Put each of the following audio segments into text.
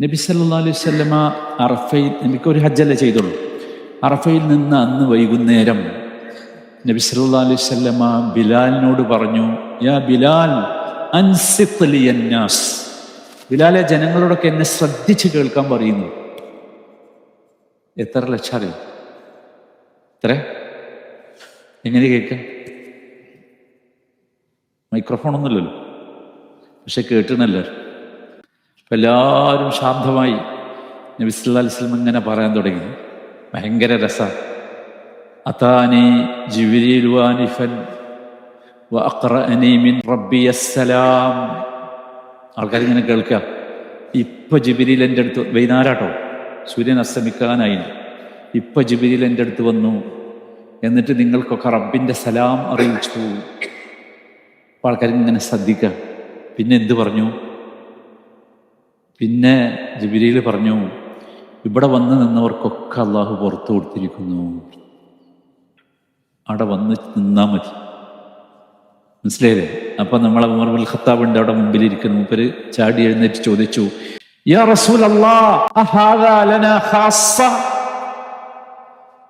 നബി സല്ലല്ലാഹു അലൈഹി വസല്ലമ അറഫയിൽ, നബിക്കൊരു ഹജ്ജല്ലേ ചെയ്തുള്ളൂ, അറഫയിൽ നിന്ന് അന്ന് വൈകുന്നേരം നബി സല്ലല്ലാഹു അലൈഹി വസല്ലമ ബിലാലിനോട് പറഞ്ഞു, യാ ബിലാൽ അൻസിത് ലിയന്നാസ്, ബിലാലെ ജനങ്ങളോടൊക്കെ എന്നെ ശ്രദ്ധിച്ച് കേൾക്കാൻ പറയുന്നു. എത്ര ലക്ഷം അറിയും? എത്ര? എങ്ങനെ കേൾക്കാം? മൈക്രോഫോണൊന്നുമില്ലല്ലോ, പക്ഷെ കേട്ടണല്ലോ. അപ്പം എല്ലാവരും ശാന്തമായി നബി സല്ലല്ലാഹു അലൈഹി വസല്ലം ഇങ്ങനെ പറയാൻ തുടങ്ങി. ഭയങ്കര രസം. അതാനി ജിബ്രീൽ വാനിഫൻ വഅഖറഅനി മിൻ റബ്ബിയസ്സലാം. ആൾക്കാരിങ്ങനെ കേൾക്കുക. ഇപ്പൊ ജിബ്രീൽ എൻ്റെ അടുത്ത്, വൈകുന്നേരാട്ടോ, സൂര്യൻ അസ്തമിക്കാനായി, ഇപ്പൊ ജിബ്രീൽ എൻ്റെ അടുത്ത് വന്നു, എന്നിട്ട് നിങ്ങൾക്കൊക്കെ റബ്ബിൻ്റെ സലാം അറിയിച്ചു. അപ്പോൾ ആൾക്കാരിങ്ങനെ ശ്രദ്ധിക്കുക. പിന്നെ എന്ത് പറഞ്ഞു? പിന്നെ ജിബ്രീൽ പറഞ്ഞു, ഇവിടെ വന്ന് നിന്നവർക്കൊക്കെ അള്ളാഹു പുറത്തു കൊടുത്തിരിക്കുന്നു, അവിടെ വന്ന് നിന്നാൽ മതി. മനസ്സിലായില്ലേ? അപ്പൊ നമ്മളെ ഉമർ ഇബ്നുൽ ഖത്താബിന്റെ അവിടെ മുമ്പിലിരിക്കുന്ന മൂപ്പര് ചാടി എഴുന്നേറ്റ് ചോദിച്ചു, യാ റസൂലല്ലാഹ് അഹാദാ ലനാ ഖാസ്സ,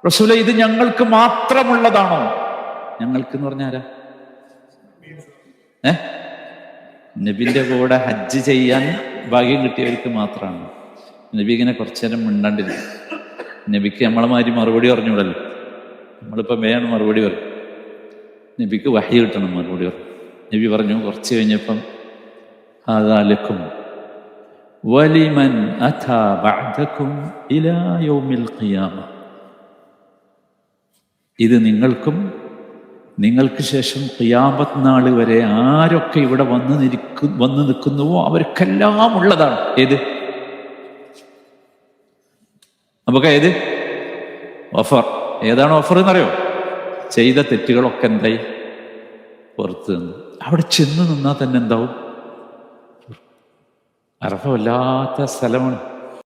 റസൂലേ ഇത് ഞങ്ങൾക്ക് മാത്രമുള്ളതാണോ? ഞങ്ങൾക്ക് എന്ന് പറഞ്ഞാരാ? നബിന്റെ കൂടെ ഹജ്ജ് ചെയ്യാൻ ഭാഗ്യം കിട്ടിയവർക്ക് മാത്രമാണ്. നബി ഇങ്ങനെ കുറച്ചു നേരം മിണ്ടാണ്ടിരിക്കും. നബിക്ക് നമ്മളെമാതിരി മറുപടി പറഞ്ഞൂടല്ലോ, നമ്മളിപ്പോൾ വേണം മറുപടി പറയും. നബിക്ക് വഹി കിട്ടണം മറുപടി പറഞ്ഞു. നബി പറഞ്ഞു. കുറച്ച് കഴിഞ്ഞപ്പം ഹാദാ ലക്കും വലിമൻ അതാ ബഅദകും ഇലാ യൗമിൽ ഖിയാമ, ഇത് നിങ്ങൾക്കും നിങ്ങൾക്ക് ശേഷം ഖിയാമത്ത് നാൾ വരെ ആരൊക്കെ ഇവിടെ വന്ന് നിൽക്കുന്നുവോ അവർക്കെല്ലാം ഉള്ളതാണ്. ഏത്? നമുക്ക് ഏത് ഓഫർ? ഏതാണ് ഓഫർ എന്നറിയോ? ചെയ്ത തെറ്റുകളൊക്കെ എന്തായി? പുറത്ത് നിന്ന്. അവിടെ ചെന്ന് നിന്നാൽ തന്നെ എന്താവും? അറഫ വല്ലാത്ത സ്ഥലമാണ്.